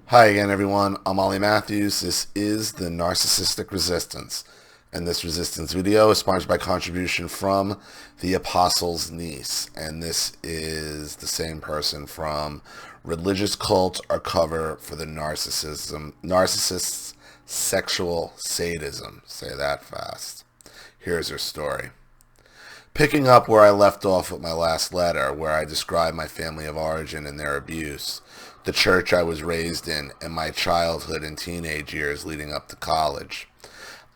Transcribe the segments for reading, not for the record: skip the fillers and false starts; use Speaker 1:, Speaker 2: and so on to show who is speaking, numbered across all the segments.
Speaker 1: Hi again, everyone. I'm Ollie Matthews. This is the Narcissistic Resistance. And this resistance video is sponsored by contribution from the Apostle's Niece. And this is the same person from Religious Cult or cover for the Narcissist's Sexual Sadism. Say that fast. Here's her story. Picking up where I left off with my last letter, where I described my family of origin and their abuse, the church I was raised in, and my childhood and teenage years leading up to college.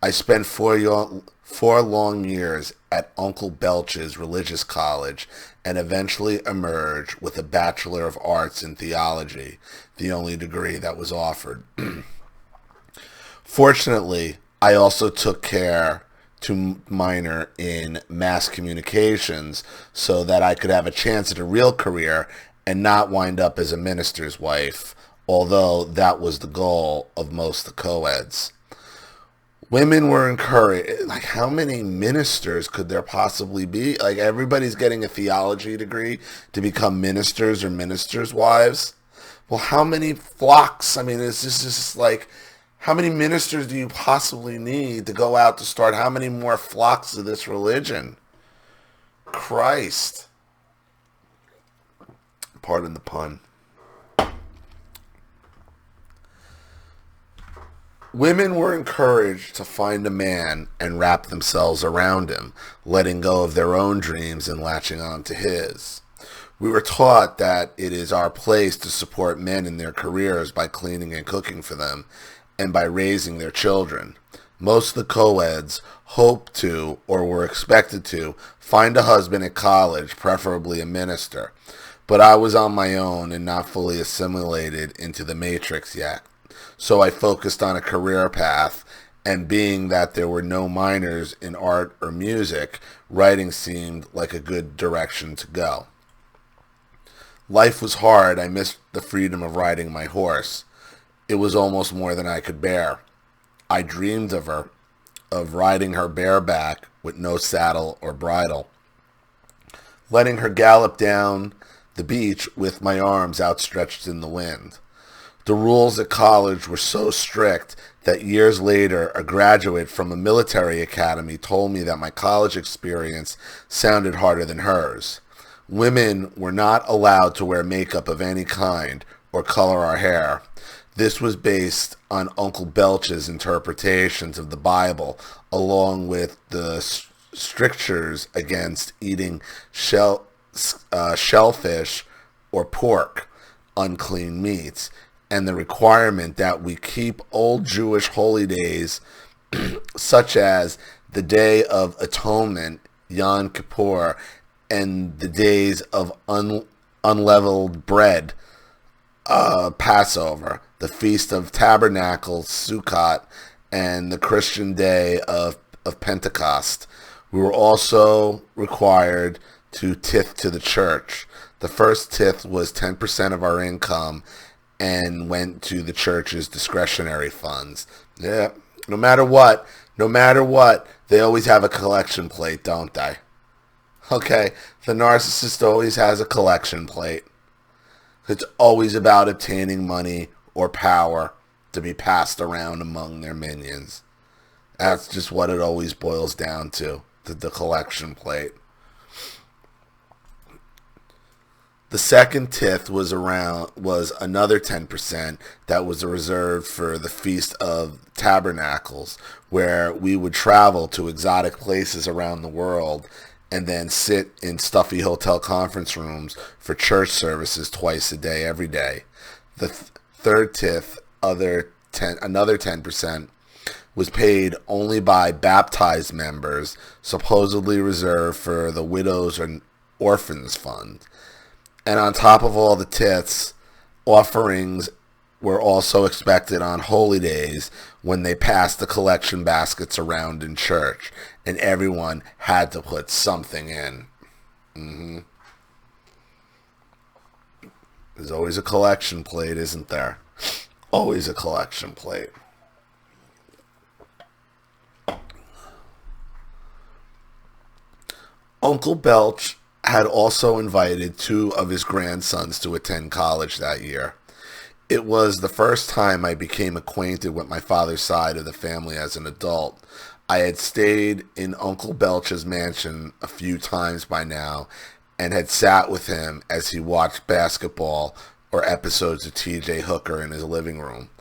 Speaker 1: I spent four long years at Uncle Belch's religious college and eventually emerged with a Bachelor of Arts in Theology, the only degree that was offered. Fortunately, I also took care to minor in mass communications so that I could have a chance at a real career and not wind up as a minister's wife, although that was the goal of most of the co-eds. Women were encouraged. Like, how many ministers could there possibly be? Like, everybody's getting a theology degree to become ministers or ministers' wives. Well, how many flocks? I mean, it's just like, how many ministers do you possibly need to go out to start how many more flocks of this religion? Christ. Pardon the pun. Women were encouraged to find a man and wrap themselves around him, letting go of their own dreams and latching on to his. We were taught that it is our place to support men in their careers by cleaning and cooking for them and by raising their children. Most of the co-eds hoped to, or were expected to, find a husband at college, preferably a minister. But I was on my own and not fully assimilated into the matrix yet. So I focused on a career path, and being that there were no minors in art or music, writing seemed like a good direction to go. Life was hard. I missed the freedom of riding my horse. It was almost more than I could bear. I dreamed of her, of riding her bareback with no saddle or bridle, letting her gallop down the beach with my arms outstretched in the wind. The rules at college were so strict that years later, a graduate from a military academy told me that my college experience sounded harder than hers. Women were not allowed to wear makeup of any kind or color our hair. This was based on Uncle Belch's interpretations of the Bible, along with the strictures against eating shellfish or pork, unclean meats, and the requirement that we keep old Jewish holy days, such as the Day of Atonement, Yom Kippur, and the days of unleavened bread, Passover, the Feast of Tabernacles, Sukkot, and the Christian day of Pentecost. We were also required to tithe to the church. The first tithe was 10% of our income and went to the church's discretionary funds. Yeah, no matter what, they always have a collection plate, don't they? Okay, the narcissist always has a collection plate. It's always about obtaining money or power to be passed around among their minions. That's just what it always boils down to, the collection plate. The second tithe was another 10% that was reserved for the Feast of Tabernacles, where we would travel to exotic places around the world and then sit in stuffy hotel conference rooms for church services twice a day, every day. The third tithe, another 10%, was paid only by baptized members, supposedly reserved for the Widows and Orphans Fund. And on top of all the tithes, offerings were also expected on holy days when they passed the collection baskets around in church, and everyone had to put something in. There's always a collection plate, isn't there? Always a collection plate. Uncle Belch had also invited two of his grandsons to attend college that year. It was the first time I became acquainted with my father's side of the family as an adult. I had stayed in Uncle Belch's mansion a few times by now and had sat with him as he watched basketball or episodes of TJ Hooker in his living room.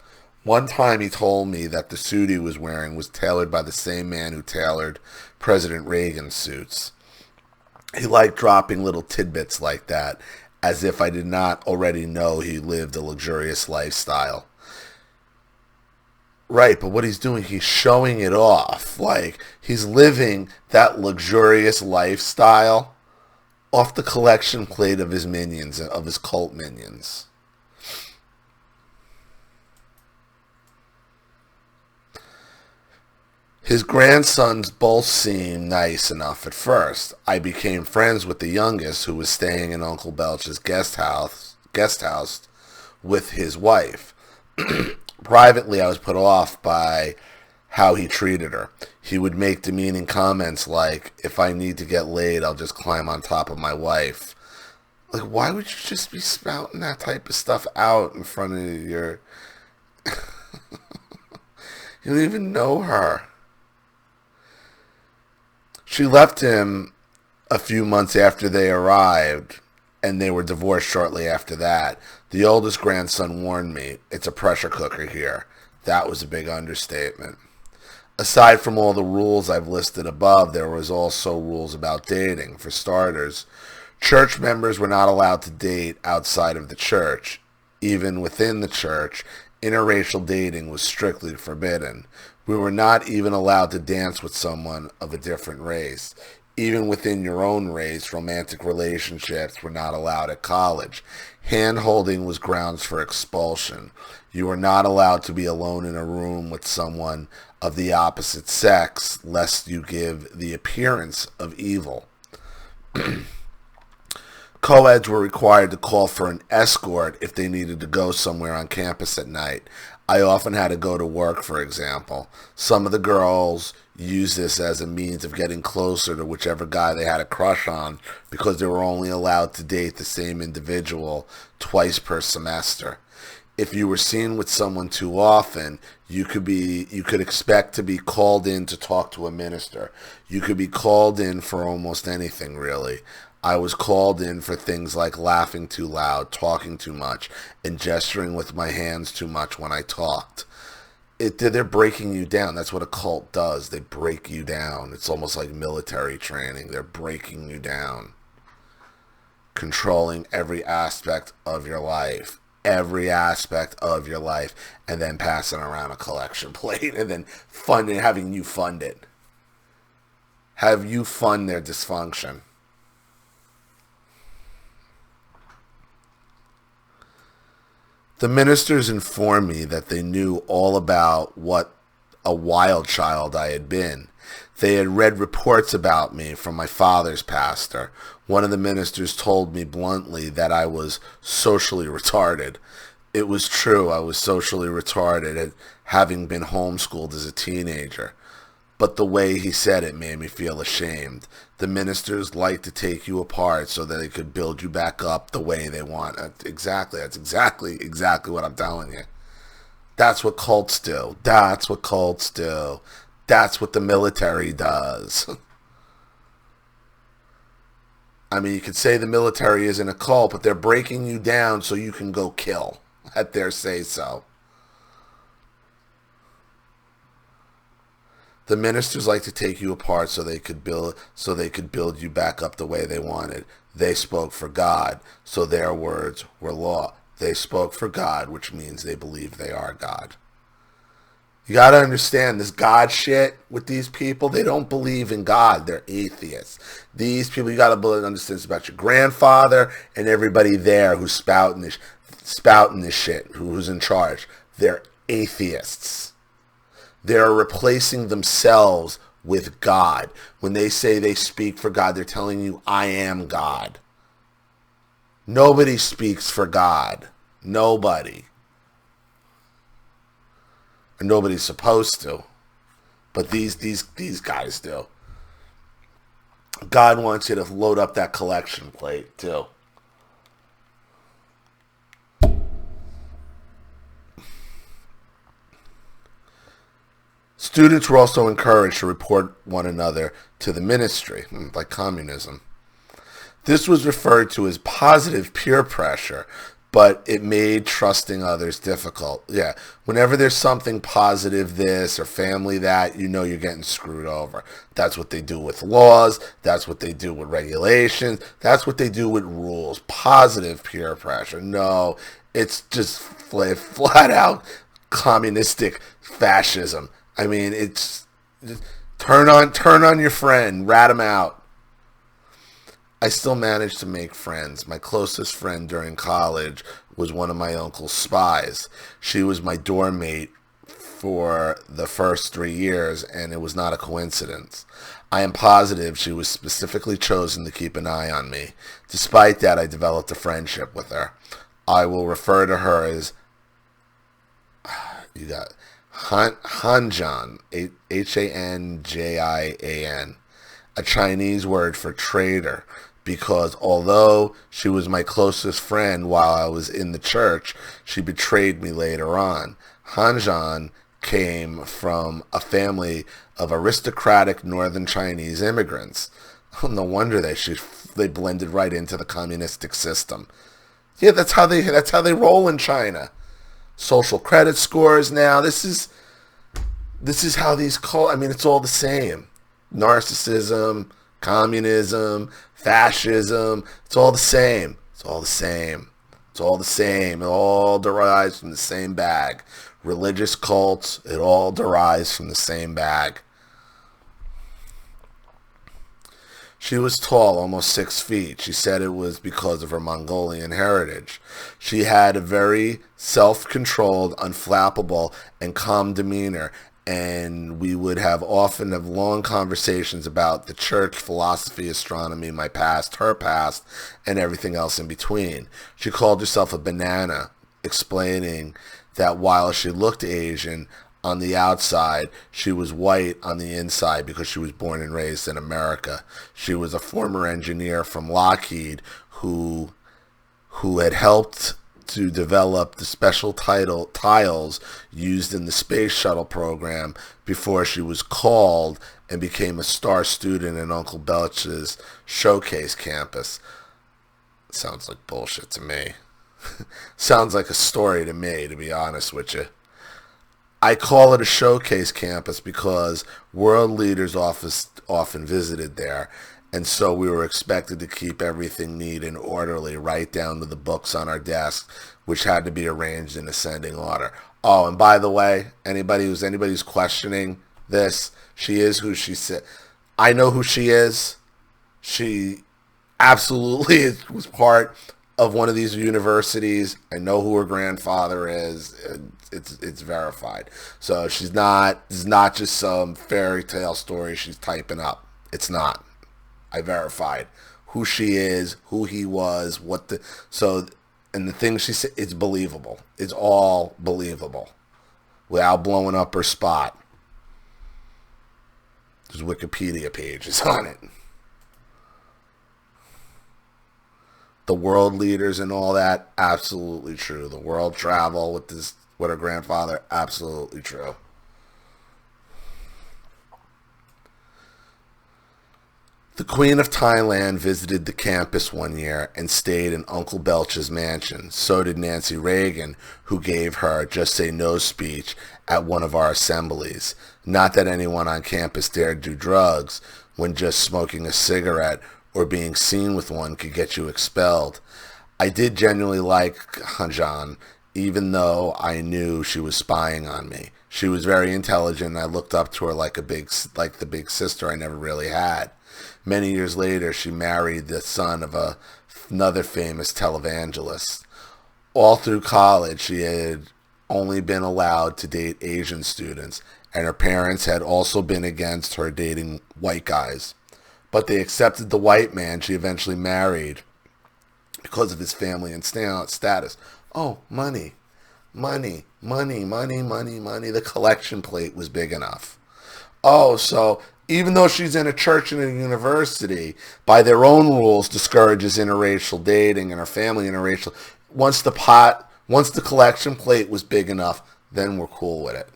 Speaker 1: One time he told me that the suit he was wearing was tailored by the same man who tailored President Reagan's suits. He liked dropping little tidbits like that, as if I did not already know he lived a luxurious lifestyle. Right, but what he's doing, he's showing it off. Like, he's living that luxurious lifestyle off the collection plate of his minions, of his cult minions. His grandsons both seemed nice enough at first. I became friends with the youngest, who was staying in Uncle Belch's guest house with his wife. Privately, I was put off by how he treated her. He would make demeaning comments like, "If I need to get laid, I'll just climb on top of my wife." Like, why would you just be spouting that type of stuff out in front of your... You don't even know her. She left him a few months after they arrived, and they were divorced shortly after that. The oldest grandson warned me, "It's a pressure cooker here." That was a big understatement. Aside from all the rules I've listed above, there was also rules about dating. For starters, church members were not allowed to date outside of the church. Even within the church, interracial dating was strictly forbidden. We were not even allowed to dance with someone of a different race. Even within your own race, romantic relationships were not allowed at college. Hand-holding was grounds for expulsion. You were not allowed to be alone in a room with someone of the opposite sex, lest you give the appearance of evil. Co-eds were required to call for an escort if they needed to go somewhere on campus at night. I often had to go to work, for example. Some of the girls used this as a means of getting closer to whichever guy they had a crush on, because they were only allowed to date the same individual twice per semester. If you were seen with someone too often, you could expect to be called in to talk to a minister. You could be called in for almost anything, really. I was called in for things like laughing too loud, talking too much, and gesturing with my hands too much when I talked. They're breaking you down. That's what a cult does. They break you down. It's almost like military training. They're breaking you down. Controlling every aspect of your life. Every aspect of your life. And then passing around a collection plate. And then having you fund it. Have you fund their dysfunction. The ministers informed me that they knew all about what a wild child I had been. They had read reports about me from my father's pastor. One of the ministers told me bluntly that I was socially retarded. It was true, I was socially retarded, having been homeschooled as a teenager. But the way he said it made me feel ashamed. The ministers like to take you apart so that they could build you back up the way they want. That's exactly what I'm telling you. That's what cults do. That's what cults do. That's what the military does. I mean, you could say the military isn't a cult, but they're breaking you down so you can go kill at their say-so. The ministers like to take you apart so they could build you back up the way they wanted. They spoke for God, so their words were law. They spoke for God, which means they believe they are God. You got to understand this God shit with these people. They don't believe in God. They're atheists. These people, you got to understand this about your grandfather and everybody there who's spouting this shit, who's in charge. They're atheists. They're replacing themselves with God. When they say they speak for God, they're telling you, I am God. Nobody speaks for God. Nobody. And nobody's supposed to. But these guys do. God wants you to load up that collection plate, too. Students were also encouraged to report one another to the ministry, like communism. This was referred to as positive peer pressure, but it made trusting others difficult. Yeah, whenever there's something positive this or family that, you know you're getting screwed over. That's what they do with laws. That's what they do with regulations. That's what they do with rules. Positive peer pressure. No, it's just flat out communistic fascism. I mean, it's turn on your friend, rat him out. I still managed to make friends. My closest friend during college was one of my uncle's spies. She was my dorm mate for the first 3 years, and it was not a coincidence. I am positive she was specifically chosen to keep an eye on me. Despite that, I developed a friendship with her. I will refer to her as, you got Hanjan, Hanjian, a Chinese word for traitor, because although she was my closest friend while I was in the church, she betrayed me later on. Hanjan came from a family of aristocratic northern Chinese immigrants. No wonder they blended right into the communistic system. Yeah, that's how they roll in China. Social credit scores now. This is how these call. I mean, it's all the same. Narcissism, communism, fascism. It's all the same. It's all the same. It's all the same. It all derives from the same bag. Religious cults. It all derives from the same bag. She was tall, almost 6 feet. She said it was because of her Mongolian heritage. She had a very self-controlled, unflappable, and calm demeanor, and we would often have long conversations about the church, philosophy, astronomy, my past, her past, and everything else in between. She called herself a banana, explaining that while she looked Asian on the outside, she was white on the inside because she was born and raised in America. She was a former engineer from Lockheed who had helped to develop the special tiles used in the space shuttle program before she was called and became a star student in Uncle Belch's showcase campus. Sounds like bullshit to me. Sounds like a story to me, to be honest with you. I call it a showcase campus because world leaders often visited there, and so we were expected to keep everything neat and orderly, right down to the books on our desk, which had to be arranged in ascending order. Oh, and by the way, anybody's questioning this, she is who she said. I know who she is. She absolutely was part of one of these universities. I know who her grandfather is. It's verified. So it's not just some fairy tale story she's typing up. It's not. I verified who she is, who he was, and the things she said, it's believable. It's all believable without blowing up her spot. There's Wikipedia pages on it. The world leaders and all that, absolutely true. The world travel with her grandfather, absolutely true. The Queen of Thailand visited the campus one year and stayed in Uncle Belch's mansion. So did Nancy Reagan, who gave her Just Say No speech at one of our assemblies. Not that anyone on campus dared do drugs, when just smoking a cigarette or being seen with one could get you expelled. I did genuinely like Hanjan, even though I knew she was spying on me. She was very intelligent, and I looked up to her like the big sister I never really had. Many years later, she married the son of another famous televangelist. All through college, she had only been allowed to date Asian students, and her parents had also been against her dating white guys. But they accepted the white man she eventually married because of his family and status. Oh, money. The collection plate was big enough. Oh, so even though she's in a church and a university, by their own rules, discourages interracial dating, and her family interracial. Once the collection plate was big enough, then we're cool with it.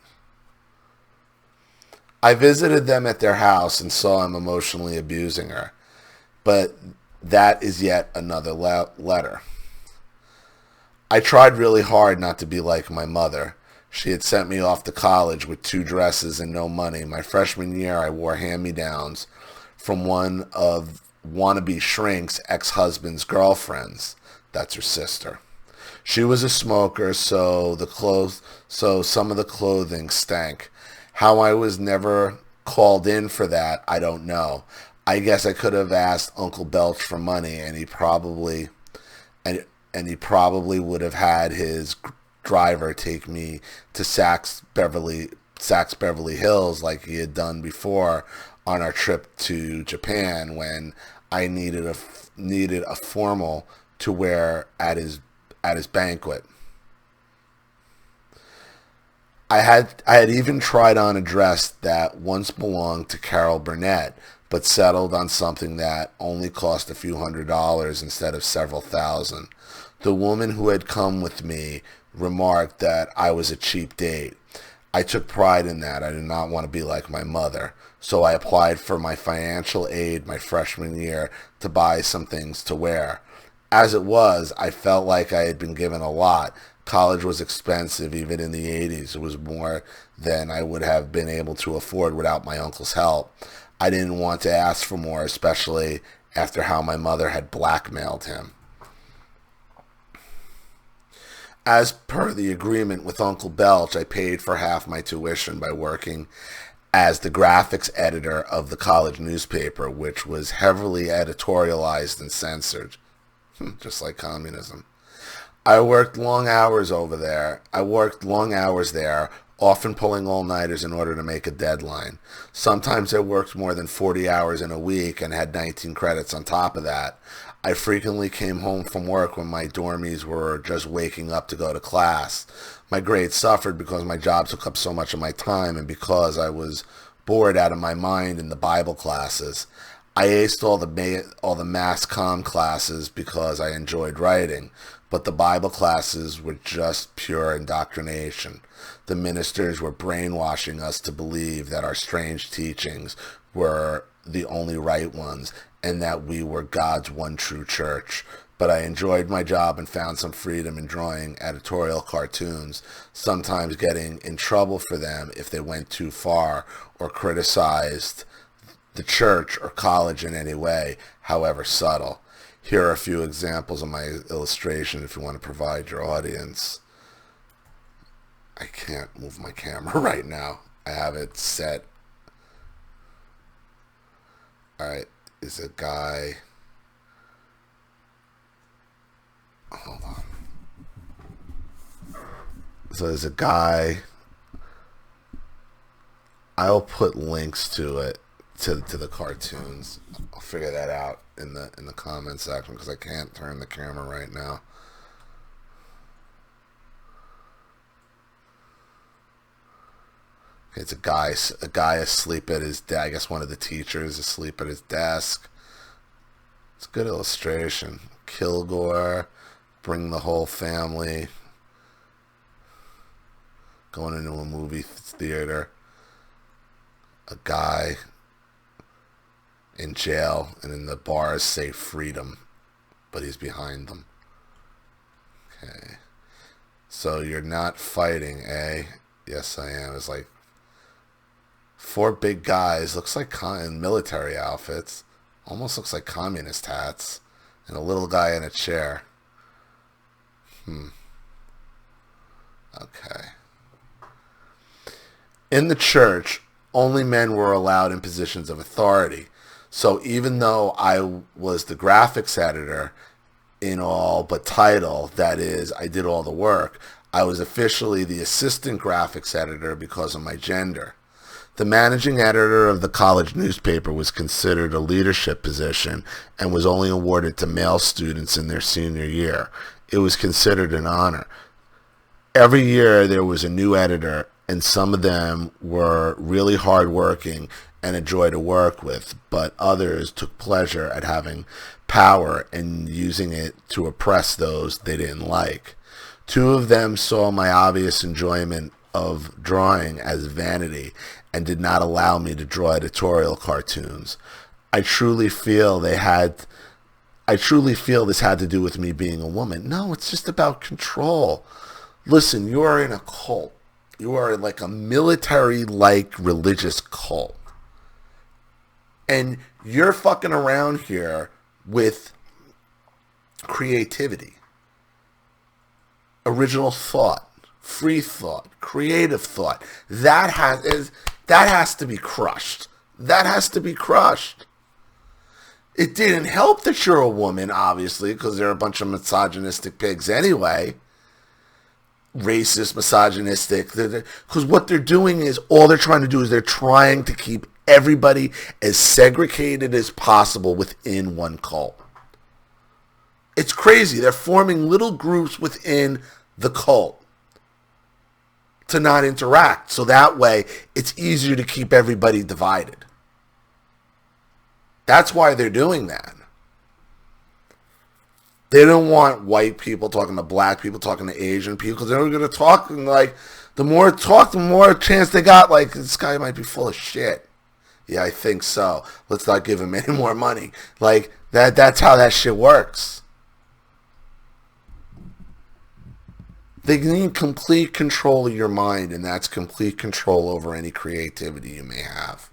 Speaker 1: I visited them at their house and saw him emotionally abusing her. But that is yet another letter. I tried really hard not to be like my mother. She had sent me off to college with 2 dresses and no money. My freshman year, I wore hand-me-downs from one of wannabe shrink's ex-husband's girlfriends. That's her sister. She was a smoker, so some of the clothing stank. How I was never called in for that, I don't know. I guess I could have asked Uncle Belch for money, and he probably would have had his driver take me to Saks Beverly Hills like he had done before on our trip to Japan when I needed a formal to wear at his banquet. I had even tried on a dress that once belonged to Carol Burnett, but settled on something that only cost a few $100s instead of several thousand. The woman who had come with me remarked that I was a cheap date. I took pride in that. I did not want to be like my mother, so I applied for my financial aid my freshman year to buy some things to wear. As it was, I felt like I had been given a lot. College was expensive, even in the 80s. It was more than I would have been able to afford without my uncle's help. I didn't want to ask for more, especially after how my mother had blackmailed him. As per the agreement with Uncle Belch, I paid for half my tuition by working as the graphics editor of the college newspaper, which was heavily editorialized and censored, just like communism. I worked long hours there, often pulling all-nighters in order to make a deadline. Sometimes I worked more than 40 hours in a week and had 19 credits on top of that. I frequently came home from work when my dormies were just waking up to go to class. My grades suffered because my job took up so much of my time and because I was bored out of my mind in the Bible classes. I aced all the mass comm classes because I enjoyed writing, but the Bible classes were just pure indoctrination. The ministers were brainwashing us to believe that our strange teachings were the only right ones and that we were God's one true church. But I enjoyed my job and found some freedom in drawing editorial cartoons, sometimes getting in trouble for them if they went too far or criticized the church or college in any way, however subtle. Here are a few examples of my illustration if you want to provide your audience. I can't move my camera right now. I have it set. Alright, is a guy. Hold on. So there's a guy. I'll put links to it, to the cartoons. I'll figure that out in the comment section because I can't turn the camera right now. Okay, it's a guy asleep at his desk. I guess one of the teachers asleep at his desk. It's a good illustration. Kilgore, bring the whole family. Going into a movie theater. A guy in jail, and in the bars say freedom, but he's behind them. Okay. So you're not fighting, eh? Yes, I am. It's like 4 big guys, looks like in military outfits. Almost looks like communist hats. And a little guy in a chair. Okay. In the church, only men were allowed in positions of authority. So even though I was the graphics editor in all but title, that is, I did all the work, I was officially the assistant graphics editor because of my gender. The managing editor of the college newspaper was considered a leadership position and was only awarded to male students in their senior year. It was considered an honor. Every year there was a new editor, and some of them were really hardworking and a joy to work with, but others took pleasure at having power and using it to oppress those they didn't like. 2 of them saw my obvious enjoyment of drawing as vanity and did not allow me to draw editorial cartoons. I truly feel this had to do with me being a woman. No, it's just about control. Listen, you are in a cult. You are like a military-like religious cult. And you're fucking around here with creativity, original thought, free thought, creative thought. That has to be crushed. That has to be crushed. It didn't help that you're a woman, obviously, because they're a bunch of misogynistic pigs anyway. Racist, misogynistic. Because what they're doing is, all they're trying to do is they're trying to keep everybody as segregated as possible within one cult. It's crazy. They're forming little groups within the cult to not interact. So that way, it's easier to keep everybody divided. That's why they're doing that. They don't want white people talking to black people, talking to Asian people, because they're going to talk, and like, the more talk, the more chance they got, like, this guy might be full of shit. Yeah, I think so. Let's not give him any more money. Like, that's how that shit works. They need complete control of your mind, and that's complete control over any creativity you may have.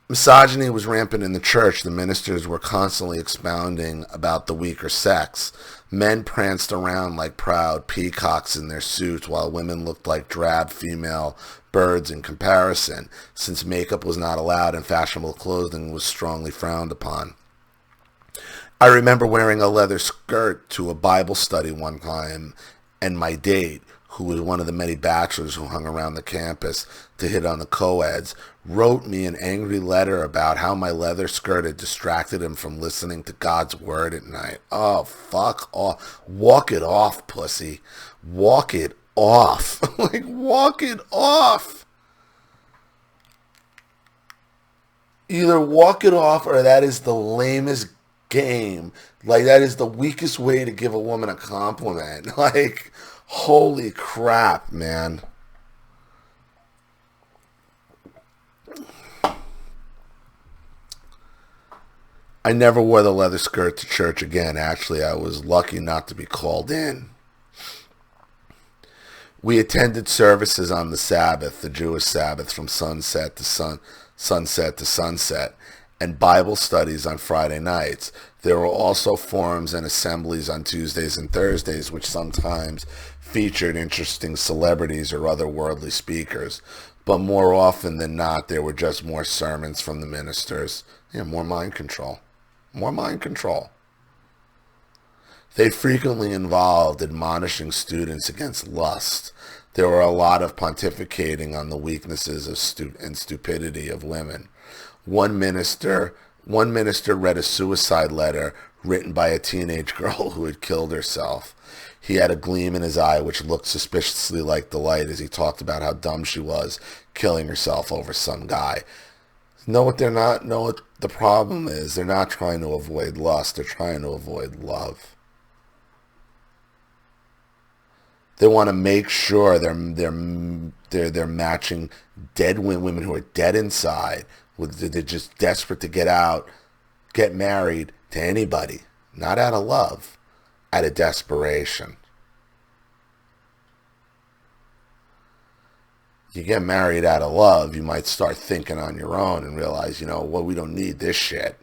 Speaker 1: Misogyny was rampant in the church. The ministers were constantly expounding about the weaker sex. Men pranced around like proud peacocks in their suits, while women looked like drab female birds in comparison, since makeup was not allowed and fashionable clothing was strongly frowned upon. I remember wearing a leather skirt to a Bible study one time, and my date, who was one of the many bachelors who hung around the campus to hit on the co-eds, wrote me an angry letter about how my leather skirt had distracted him from listening to God's word at night. Oh, fuck off. Walk it off, pussy. Walk it off. Like, walk it off. Either walk it off, or that is the lamest game. Like, that is the weakest way to give a woman a compliment. Like, holy crap, man. I never wore the leather skirt to church again. Actually, I was lucky not to be called in. We attended services on the Sabbath, the Jewish Sabbath, from sunset to sunset, and Bible studies on Friday nights. There were also forums and assemblies on Tuesdays and Thursdays, which sometimes featured interesting celebrities or other worldly speakers. But more often than not, there were just more sermons from the ministers. Yeah, more mind control. More mind control. They frequently involved admonishing students against lust. There were a lot of pontificating on the weaknesses and stupidity of women. One minister read a suicide letter written by a teenage girl who had killed herself. He had a gleam in his eye which looked suspiciously like delight as he talked about how dumb she was, killing herself over some guy. Know what the problem is? They're not trying to avoid lust. They're trying to avoid love. They want to make sure they're matching dead women who are dead inside. They're just desperate to get out, get married to anybody, not out of love, out of desperation. You get married out of love, you might start thinking on your own and realize, we don't need this shit.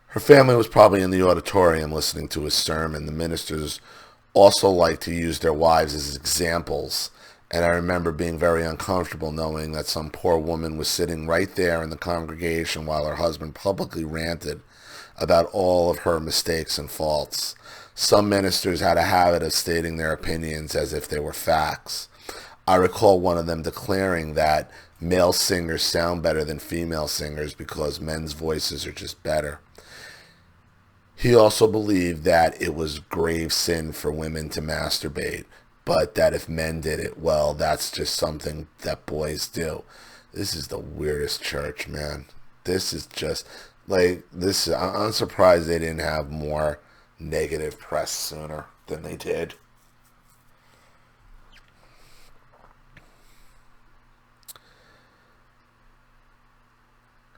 Speaker 1: Her family was probably in the auditorium listening to his sermon. The ministers also liked to use their wives as examples, and I remember being very uncomfortable knowing that some poor woman was sitting right there in the congregation while her husband publicly ranted about all of her mistakes and faults. Some ministers had a habit of stating their opinions as if they were facts. I recall one of them declaring that male singers sound better than female singers because men's voices are just better. He also believed that it was grave sin for women to masturbate, but that if men did it, well, that's just something that boys do. This is the weirdest church, man. This is just like this. I'm surprised they didn't have more negative press sooner than they did.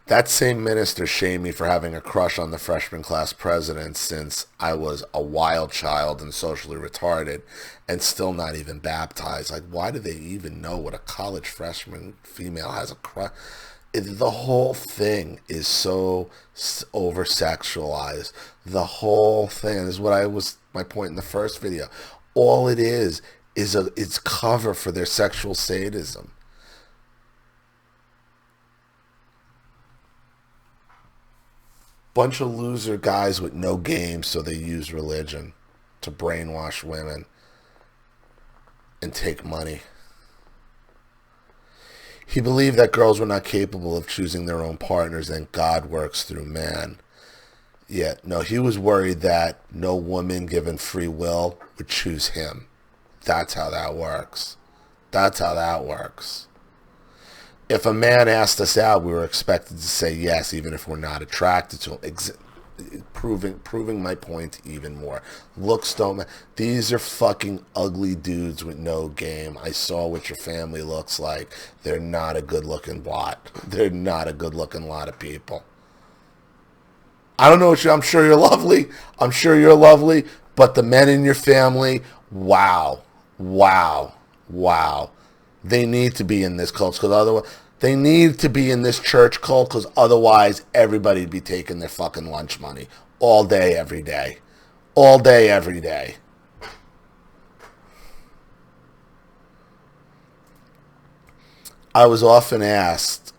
Speaker 1: That same minister shamed me for having a crush on the freshman class president since I was a wild child and socially retarded and still not even baptized. Like, why do they even know what a college freshman female has a crush? The whole thing is so over sexualized. The whole thing is what I was my point in the first video. All it is it's cover for their sexual sadism. Bunch of loser guys with no game, so they use religion to brainwash women and take money. He believed that girls were not capable of choosing their own partners and God works through man. Yet, no, he was worried that no woman given free will would choose him. That's how that works. That's how that works. If a man asked us out, we were expected to say yes, even if we're not attracted to him. Proving my point even more. Looks don't matter. These are fucking ugly dudes with no game. I saw what your family looks like. They're not a good looking lot. They're not a good looking lot of people. I don't know what I'm sure you're lovely. I'm sure you're lovely. But the men in your family, wow. Wow. Wow. They need to be in this cult because otherwise they need to be in this church cult because otherwise everybody'd be taking their fucking lunch money all day, every day. All day, every day. I was often asked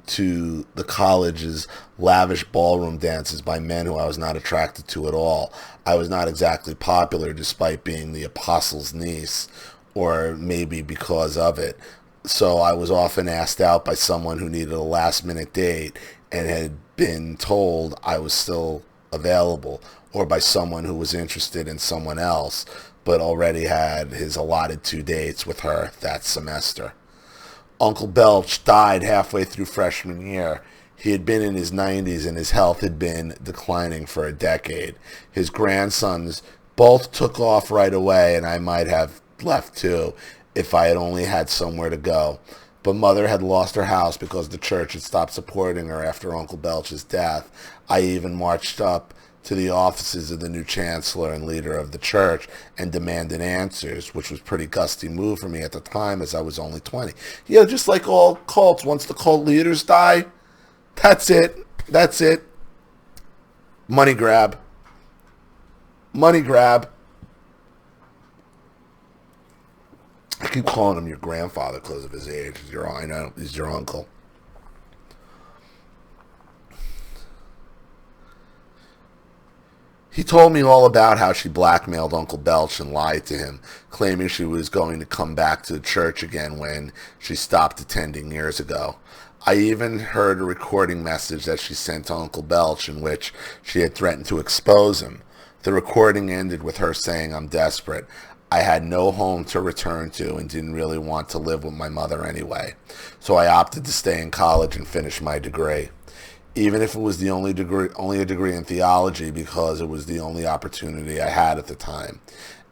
Speaker 1: to the college's lavish ballroom dances by men who I was not attracted to at all. I was not exactly popular despite being the apostle's niece, or maybe because of it. So I was often asked out by someone who needed a last minute date and had been told I was still available, or by someone who was interested in someone else but already had his allotted 2 dates with her that semester. Uncle Belch died halfway through freshman year. He had been in his 90s and his health had been declining for a decade. His grandsons both took off right away, and I might have left too if I had only had somewhere to go. But mother had lost her house because the church had stopped supporting her after Uncle Belch's death. I even marched up to the offices of the new chancellor and leader of the church and demanded answers, which was a pretty gusty move for me at the time as I was only 20. You know, just like all cults, once the cult leaders die, that's it. That's it. Money grab. Money grab. I keep calling him your grandfather because of his age. I know he's your uncle. He told me all about how she blackmailed Uncle Belch and lied to him, claiming she was going to come back to the church again when she stopped attending years ago. I even heard a recording message that she sent to Uncle Belch in which she had threatened to expose him. The recording ended with her saying, "I'm desperate. I had no home to return to and didn't really want to live with my mother anyway. So I opted to stay in college and finish my degree. Even if it was the only a degree in theology because it was the only opportunity I had at the time.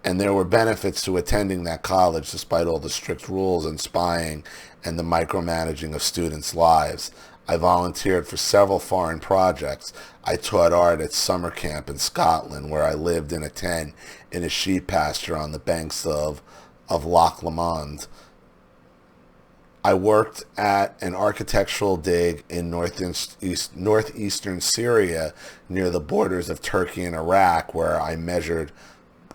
Speaker 1: And there were benefits to attending that college despite all the strict rules and spying and the micromanaging of students' lives. I volunteered for several foreign projects. I taught art at summer camp in Scotland, where I lived in a tent in a sheep pasture on the banks of Loch Lomond. I worked at an architectural dig in northeastern Syria near the borders of Turkey and Iraq, where I measured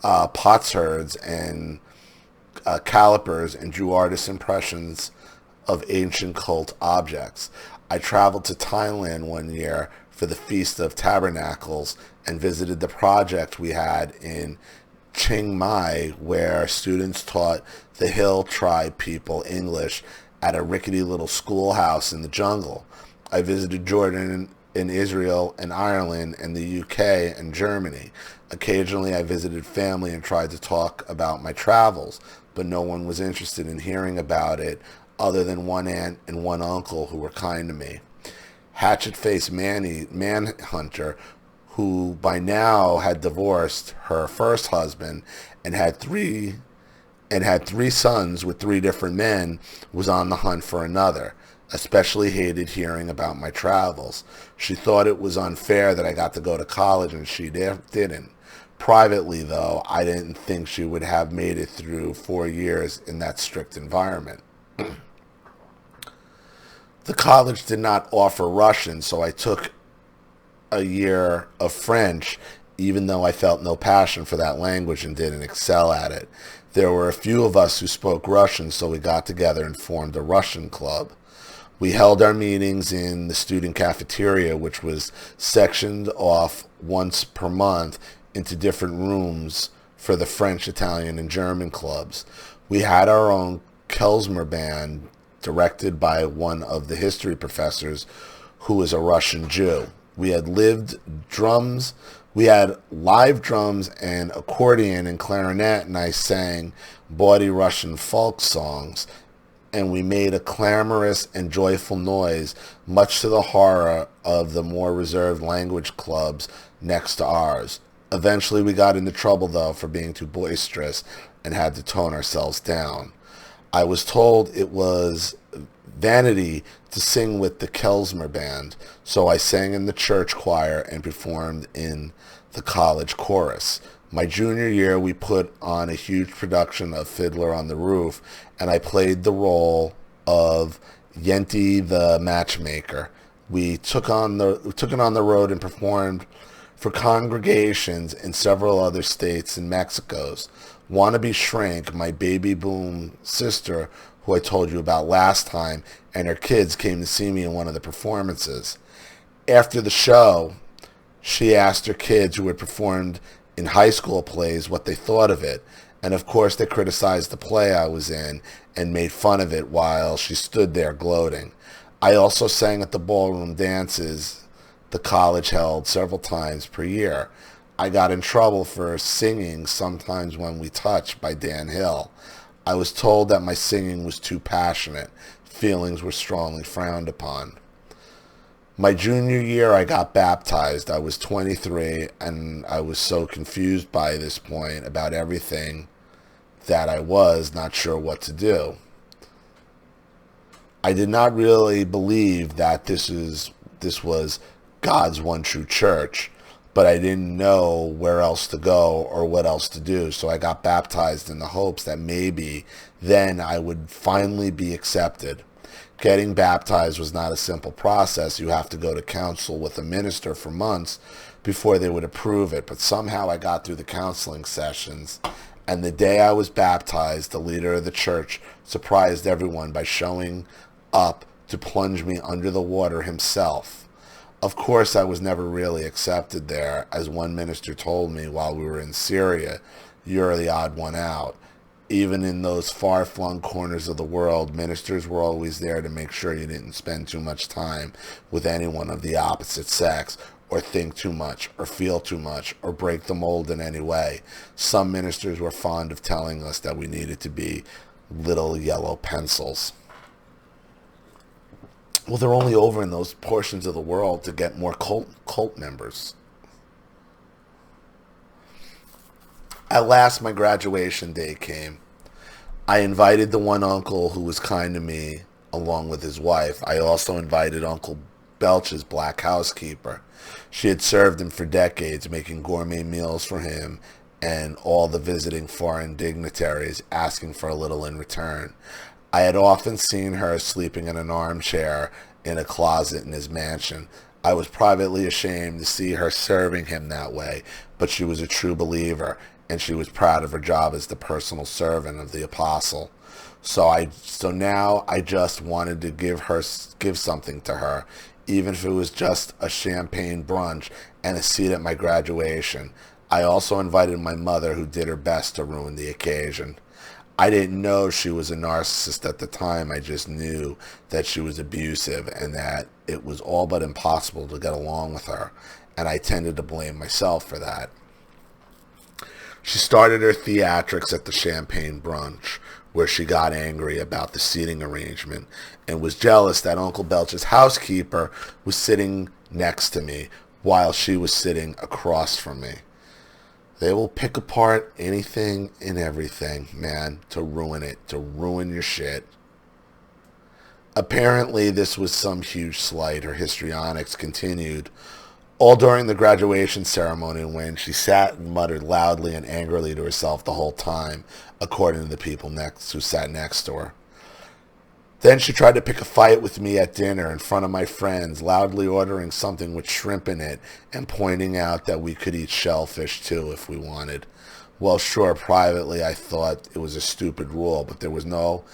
Speaker 1: potsherds and calipers and drew artist impressions of ancient cult objects. I traveled to Thailand one year for the Feast of Tabernacles and visited the project we had in Chiang Mai, where students taught the hill tribe people English at a rickety little schoolhouse in the jungle. I visited Jordan and Israel and Ireland and the UK and Germany. Occasionally I visited family and tried to talk about my travels, but no one was interested in hearing about it other than one aunt and one uncle who were kind to me. Hatchet-faced manhunter, who by now had divorced her first husband and had three sons with three different men, was on the hunt for another. Especially hated hearing about my travels. She thought it was unfair that I got to go to college and she didn't. Privately, though, I didn't think she would have made it through 4 years in that strict environment. The college did not offer Russian, so I took a year of French, even though I felt no passion for that language and didn't excel at it. There were a few of us who spoke Russian, so we got together and formed a Russian club. We held our meetings in the student cafeteria, which was sectioned off once per month into different rooms for the French, Italian, and German clubs. We had our own Klezmer band, directed by one of the history professors who was a Russian Jew. We had live drums and accordion and clarinet, and I sang bawdy Russian folk songs, and we made a clamorous and joyful noise, much to the horror of the more reserved language clubs next to ours. Eventually we got into trouble, though, for being too boisterous and had to tone ourselves down. I was told it was vanity to sing with the Klezmer band, so I sang in the church choir and performed in the college chorus. My junior year, we put on a huge production of Fiddler on the Roof, and I played the role of Yenti the matchmaker. We took it on the road and performed for congregations in several other states and Mexico's. Wannabe Shrink, my baby boom sister, who I told you about last time, and her kids came to see me in one of the performances. After the show, she asked her kids who had performed in high school plays what they thought of it, and of course they criticized the play I was in and made fun of it while she stood there gloating. I also sang at the ballroom dances the college held several times per year. I got in trouble for singing Sometimes When We Touch by Dan Hill. I was told that my singing was too passionate. Feelings were strongly frowned upon. My junior year, I got baptized. I was 23, and I was so confused by this point about everything that I was not sure what to do. I did not really believe that this was God's one true church, but I didn't know where else to go or what else to do, so I got baptized in the hopes that maybe then I would finally be accepted. Getting baptized was not a simple process. You have to go to counsel with a minister for months before they would approve it, but somehow I got through the counseling sessions, and the day I was baptized, the leader of the church surprised everyone by showing up to plunge me under the water himself. Of course, I was never really accepted there. As one minister told me while we were in Syria, you're the odd one out. Even in those far-flung corners of the world, ministers were always there to make sure you didn't spend too much time with anyone of the opposite sex, or think too much, or feel too much, or break the mold in any way. Some ministers were fond of telling us that we needed to be little yellow pencils. Well, they're only over in those portions of the world to get more cult members. At last, my graduation day came. I invited the one uncle who was kind to me along with his wife. I also invited Uncle Belch's black housekeeper. She had served him for decades, making gourmet meals for him and all the visiting foreign dignitaries, asking for a little in return. I had often seen her sleeping in an armchair in a closet in his mansion. I was privately ashamed to see her serving him that way, but she was a true believer, and she was proud of her job as the personal servant of the apostle. So now I just wanted to give something to her, even if it was just a champagne brunch and a seat at my graduation. I also invited my mother, who did her best to ruin the occasion. I didn't know she was a narcissist at the time. I just knew that she was abusive and that it was all but impossible to get along with her, and I tended to blame myself for that. She started her theatrics at the champagne brunch. where she got angry about the seating arrangement and was jealous that Uncle Belch's housekeeper was sitting next to me while she was sitting across from me. They will pick apart anything and everything, man, to ruin it, to ruin your shit. Apparently, this was some huge slight. Her histrionics continued all during the graduation ceremony, when she sat and muttered loudly and angrily to herself the whole time, according to the people who sat next to her. Then she tried to pick a fight with me at dinner in front of my friends, loudly ordering something with shrimp in it and pointing out that we could eat shellfish too if we wanted. Well, sure, privately I thought it was a stupid rule, but there was no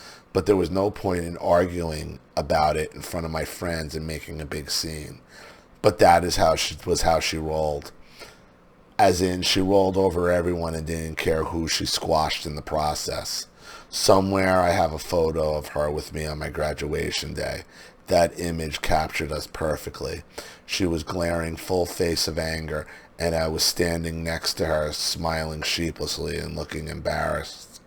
Speaker 1: point in arguing about it in front of my friends and making a big scene. But that is how she rolled. As in, she rolled over everyone and didn't care who she squashed in the process. Somewhere I have a photo of her with me on my graduation day. That image captured us perfectly. She was glaring full face of anger, and I was standing next to her, smiling sheepishly and looking embarrassed,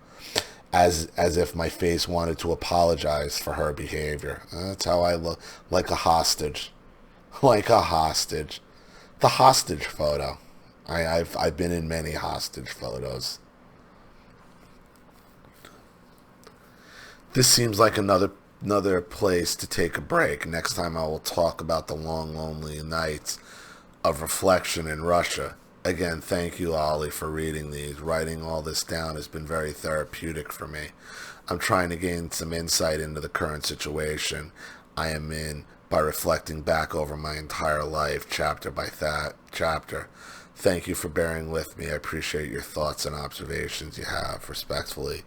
Speaker 1: as if my face wanted to apologize for her behavior. That's how I look, like a hostage. Like a hostage. The hostage photo. I've been in many hostage photos. This seems like another place to take a break. Next time I will talk about the long, lonely nights of reflection in Russia. Again, thank you, Ollie, for reading these. Writing all this down has been very therapeutic for me. I'm trying to gain some insight into the current situation I am in by reflecting back over my entire life, chapter by chapter. Thank you for bearing with me. I appreciate your thoughts and observations you have. Respectfully,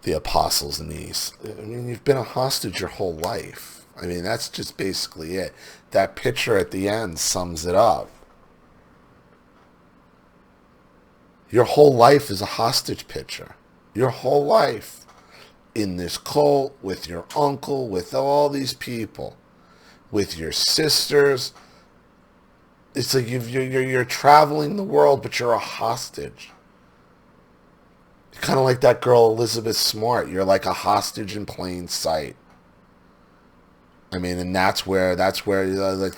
Speaker 1: the apostle's niece. I mean, you've been a hostage your whole life. I mean, that's just basically it. That picture at the end sums it up. Your whole life is a hostage picture. Your whole life. In this cult, with your uncle, with all these people, with your sisters. It's like you're traveling the world, but you're a hostage. Kind of like that girl Elizabeth Smart. You're like a hostage in plain sight. I mean, and that's where like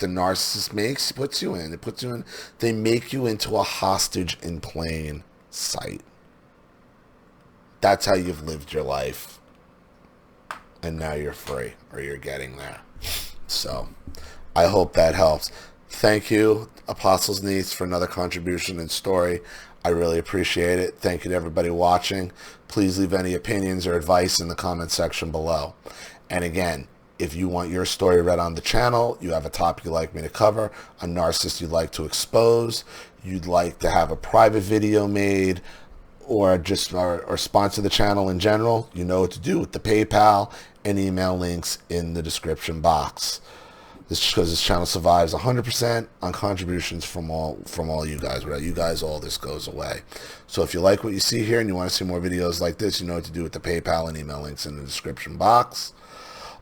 Speaker 1: the narcissist puts you in. They make you into a hostage in plain sight. That's how you've lived your life. And now you're free, or you're getting there. So, I hope that helps. Thank you, Apostles Niece, for another contribution and story. I really appreciate it. Thank you to everybody watching. Please leave any opinions or advice in the comment section below. And again, if you want your story read on the channel, you have a topic you'd like me to cover, a narcissist you'd like to expose, you'd like to have a private video made, or sponsor the channel in general, you know what to do with the PayPal and email links in the description box. This is because this channel survives 100% on contributions from all you guys. Without you guys, all this goes away. So if you like what you see here and you want to see more videos like this, you know what to do with the PayPal and email links in the description box.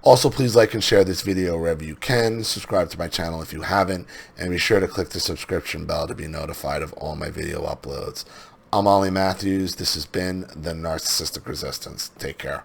Speaker 1: Also, please like and share this video wherever you can. Subscribe to my channel if you haven't. And be sure to click the subscription bell to be notified of all my video uploads. I'm Ollie Matthews. This has been The Narcissistic Resistance. Take care.